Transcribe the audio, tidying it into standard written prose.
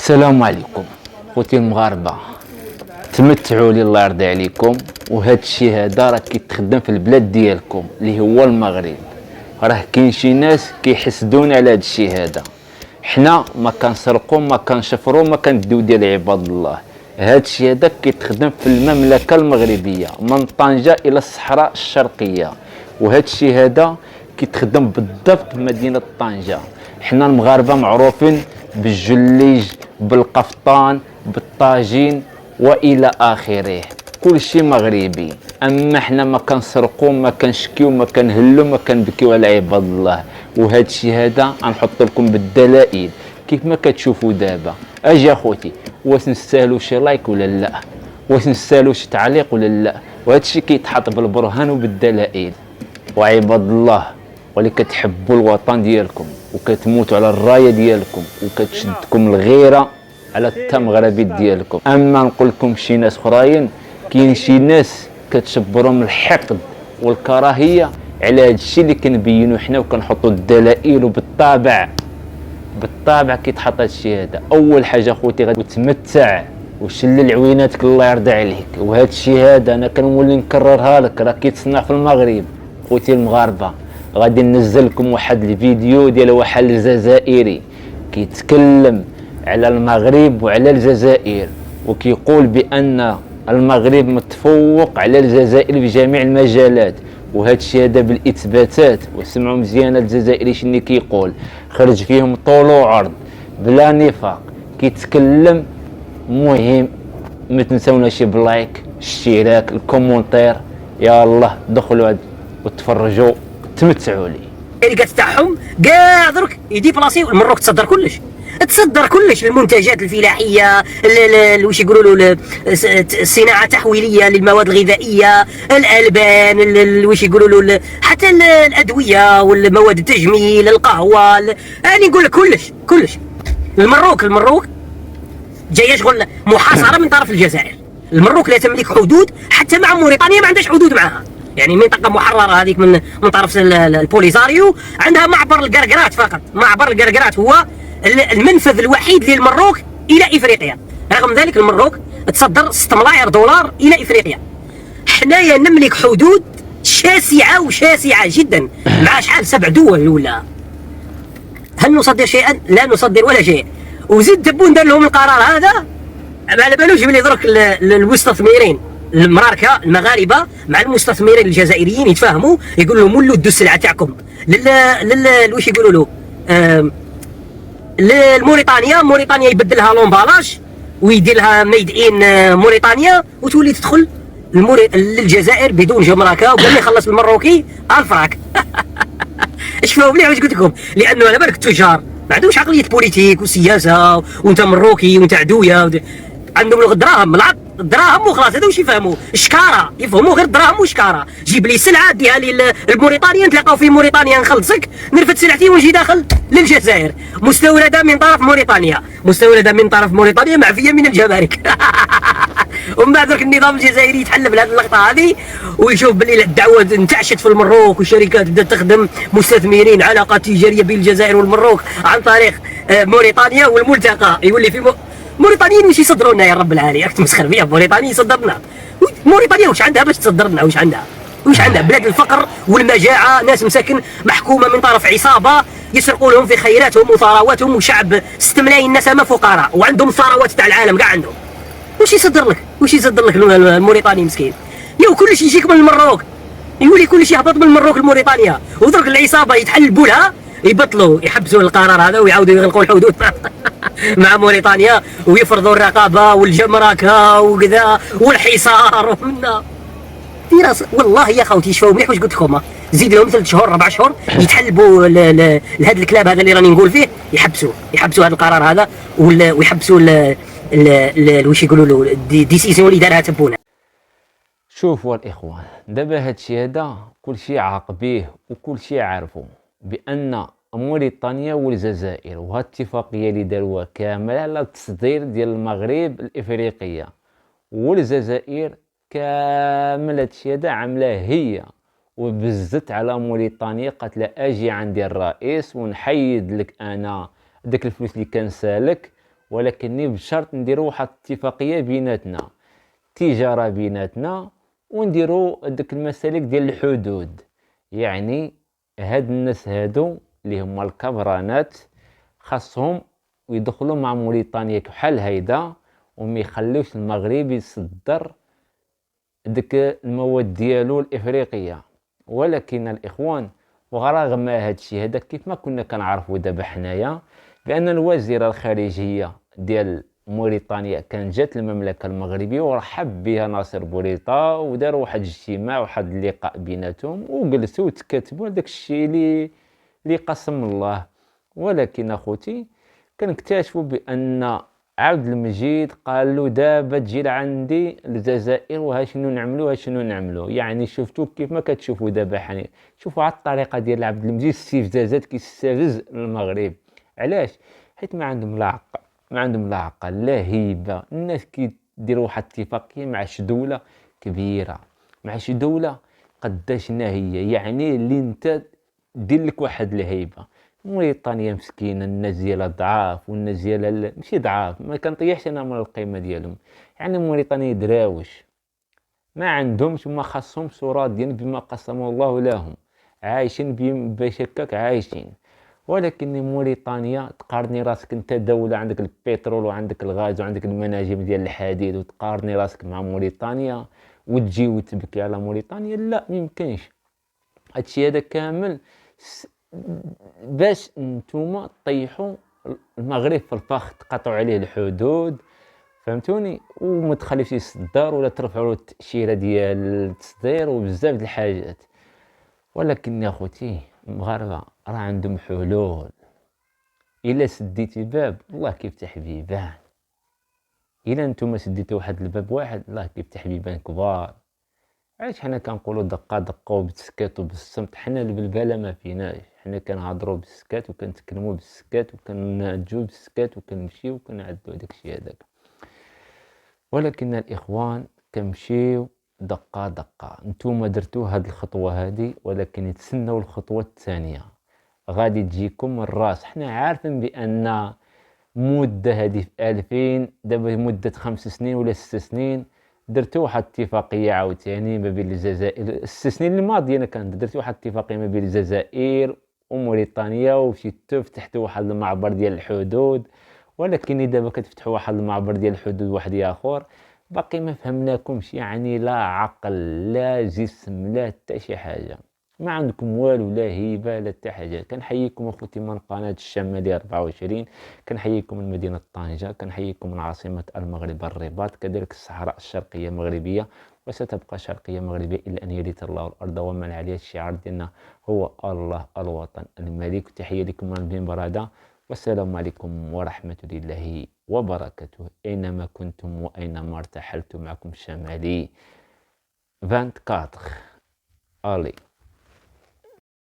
السلام عليكم خوتي المغاربه، تمتعوا لي الله يرضي عليكم. وهذا الشيء هذا راه كيتخدم في البلاد ديالكم اللي هو المغرب. راه كاين شي ناس كيحسدون على هذا الشيء هذا. حنا ما كنسرقوا ما كنشفروا ما كنديو ديال عباد الله. هذا الشيء هذا كيتخدم في المملكه المغربيه من طنجه الى الصحراء الشرقيه، وهذا الشيء هذا كيتخدم بالضبط في مدينه طنجه. حنا المغاربه معروفين بالجليج بالقفطان بالطاجين والى اخره، كل شيء مغربي. اما حنا ما كنسرقوا ما كنشكيو ما كنهلو ما كنبكيو على عباد الله. وهذا الشيء هذا غنحط لكم بالدلائل كيف ما كتشوفوا دابا. اجي اخوتي، واش نستاهلوا شي لايك ولا لا؟ واش نستاهلوا شي تعليق ولا لا؟ وهذا الشيء كيتحط بالبرهان وبالدلائل. وعباد الله واللي كتحبوا الوطن ديالكم وكتموتوا على الرايه ديالكم وكتشدكم الغيره على التمغربي ديالكم. اما نقول لكم شي ناس اخرين، كاين شي ناس كتشبرهم الحقد والكراهيه على هذا الشيء اللي كنبينوا حنا وكنحطوا الدلائل. وبالطبع كيتحط هذا الشيء هذا. اول حاجه خوتي غتمتع وشلل عويناتك الله يرضى عليك. وهذا الشيء هذا انا كنولي نكررها لك، راه كيتصنع في المغرب. خوتي المغاربه غادي ننزل لكم واحد الفيديو ديال واحد الجزائري كيتكلم على المغرب وعلى الجزائر، وكيقول بان المغرب متفوق على الجزائر في جميع المجالات. وهذا الشيء هذا بالاثباتات. وسمعوا مزيان الجزائري شنو كيقول، خرج فيهم طول وعرض بلا نفاق كيتكلم. مهم ما تنساوناش باللايك الاشتراك الكومونتير. يا الله دخلوا وتفرجوا تمتعوا لي. الشركات تاعهم كاع درك يدي بلاصي المروك تصدر كلش المنتجات الفلاحيه، واش يقولوا له الصناعه التحويليه للمواد الغذائيه، الالبان، واش يقولوا له حتى الادويه والمواد التجميل، القهوه، انا نقول لك كلش. المروك جايه شغل محاصره من طرف الجزائر. المروك لا تملك حدود حتى مع موريتانيا، ما عندهاش حدود معها. يعني منطقة محررة هذيك من طرف البوليساريو، عندها معبر القرقرات فقط. معبر القرقرات هو المنفذ الوحيد للمروك إلى إفريقيا. رغم ذلك المروك تصدر 6 ملايير دولار إلى إفريقيا. حنايا نملك حدود شاسعة جدا مع شحال 7 دول ولا. هل نصدر شيئا؟ لا نصدر ولا شيء. وزيد دبون دار لهم القرار هذا ما على بالوش بلي درك المستثمرين المغاربه مع المستثمرين الجزائريين يتفاهموا، يقول لهم ولوا دوا السلعه تاعكم واش يقولوا له موريتانيا يبدلها لومبالاج ويدير لها ميد ان موريتانيا، وتولي تدخل للجزائر بدون جمركه. وقال لي خلص المروكي الفراك. اش فاهم مليح واش قلت لكم، لانه على بالك التجار ما عندهمش عقليه بوليتيك وسياسه، وانت مروكي وانت عدويه. عندهم الدراهم الدراهم وخلاص. هذا واش يفهموا الشكاره، يفهموا غير الدراهم والشكاره. جيب لي سلعه ديها لي لموريتانيا، نتلاقاو في موريتانيا نخلصك نرفد سلعتي ونجي داخل للجزائر مستورده من طرف موريتانيا معفيه من الجمارك. ومن بعد درك النظام الجزائري يتحلب لهذه اللقطه هذه ويشوف باللي الدعوه انتعشت في المروك، والشركات بدات تخدم مستثمرين، علاقات تجاريه بين الجزائر والمروك عن طريق موريتانيا. والملتقى يولي في موريتانيين واش يصدروا لنا يا رب العالي. راك تمسخر فيها موريتانيا يصدرنا. موريتانيا واش عندها باش تصدرنا؟ واش عندها بلاد الفقر والمجاعه، ناس مساكن محكومه من طرف عصابه يسرقوا لهم في خيراتهم وثرواتهم، وشعب 6 ملايين نسمه فقراء وعندهم ثروات تاع العالم كاع عندهم. واش يصدر لك الموريتاني مسكين؟ يو كلش يجيك من المروك، يولي كلش يهبط من المروك لموريتانيا. ودرك العصابه يتحلبوا لها، يبطلوا يحبسوا القرار هذا ويعاودوا يغلقوا الحدود مع موريتانيا، ويفرضوا الرقابه والجمركه وكذا والحصار ومنا في راس. والله يا خوتي شوفوا مليح واش قلت لكم، زيد لهم 3 شهور 4 شهور يتحلبوا لهذا الكلاب هذا اللي راني نقول فيه، يحبسوا هذا القرار هذا، ويحبسوا واش يقولوا له الديسيزيون اللي دارها تبونه. شوفوا الاخوان، دابا هذا الشيء هذا كل شيء عاقبيه وكل شيء عارفه بان موريتانيا والجزائر وهاد الاتفاقيه اللي داروها كامله على التصدير ديال المغرب الافريقيه والجزائر كامل. هادشي هذا عاملاه هي وبزت على موريتانيا، قالت لها اجي عندي الرئيس ونحيد لك انا داك الفلوس اللي كان سالك ولكن بشرط نديرو واحد اتفاقيه بيناتنا، تجاره بيناتنا، ونديرو ديك المسالك ديال الحدود. يعني هاد الناس هادو اللي هما الكبرانات خاصهم يدخلوا مع موريتانيا بحال هيدا، وما يخليوش المغرب يصدر ديك المواد ديالو الافريقيه. ولكن الاخوان، ورغم هادشي هذا كيف ما كنا كنعرفوا دابا حنايا بان الوزيره الخارجيه ديال موريتانيا كانت جات المملكه المغربيه ورحب بها ناصر بوريطه، وداروا واحد الاجتماع واحد اللقاء بيناتهم وجلسوا وتكاتبوا داك الشيء اللي قسم الله. ولكن اخوتي كنكتشفوا بان عبد المجيد قال له دابا تجي لعندي الجزائر وها شنو نعملوا ها شنو نعملوا. يعني شفتوا كيف ما كتشوفوا دابا حني، شوفوا على الطريقه ديال عبد المجيد استفزازات كيستفز المغرب. علاش؟ حيت ما عندهم لا عقل، ما عندهم لا عقل لا هيبه. الناس كيديروا واحد الاتفاقيه مع شي دوله كبيره، مع شي دوله قداش هي، يعني اللي انت دير لك واحد الهيبه. موريتانيا مسكينه، الناس ديالها ضعاف، والناس ديالها ماشي ضعاف، ما كنطيحش انا من القيمه ديالهم. يعني موريتانيا دراوش ما عندهمش وما خاصهمش راضيين بما قسم الله لهم، عايشين بشكاك عايشين. ولكن موريتانيا تقارني راسك انت دولة عندك البترول وعندك الغاز وعندك المناجم ديال الحديد، وتقارني راسك مع موريتانيا وتجي وتبكي على موريتانيا؟ لا ميمكنش. هادشي هذا كامل باش نتوما طيحوا المغرب في الفخ، تقاطعوا عليه الحدود، فهمتوني، وما تخليوش يصدر ولا ترفعوا له التاشيره ديال التصدير وبزاف د الحاجات. ولكن يا خوتي المغاربه راه عندهم حلول. الا سديتي باب الله كيفتح بيبان، الا نتوما سديتوا واحد الباب واحد الله كيفتح بيبان كبار. علاش حنا كنقولوا دقه دقه وبالسكات وبالصمت؟ حنا البلبله ما فيناش، حنا كنهضروا بالسكات وكنتكلموا بالسكات وكنجوا بالسكات وكنمشيو وكنعدوا داكشي هذاك. ولكن الاخوان كنمشيو دقه دقه. نتوما درتوا هاد الخطوه هادي، ولكن تسناو الخطوه الثانيه غادي تجيكم من الراس. حنا عارفين بان مده هادي في 2000 دابا مده 5 سنين ولا 6 سنين درتوا واحد الاتفاقيه عاوتاني ما بين الجزائر. 6 سنين الماضيه كانت درتوا واحد الاتفاقيه ما بين الجزائر وموريتانيا، ومشيتوا فتحتوا واحد المعبر ديال الحدود. ولكن دابا كتفتحوا واحد المعبر ديال الحدود واحد اخر، باقي ما فهمناكمش. يعني لا عقل لا جسم لا حتى شي حاجه، ما عندكم والو، لا هيبه لا حتى حاجه. كنحييكم اخوتي من قناه الشماليه 24، كنحييكم من مدينه طنجه، كنحييكم من عاصمه المغرب الرباط، كذلك الصحراء الشرقيه المغربيه، وستبقى شرقيه مغربيه الى ان يرث الله الارض ومن عليها. الشعار ديالنا هو الله الوطن الملك. تحيه لكم من المنبر هذا، والسلام عليكم ورحمه الله وبركاته، اينما كنتم واينما ارتحلتم. معكم الشمالي 24 الي.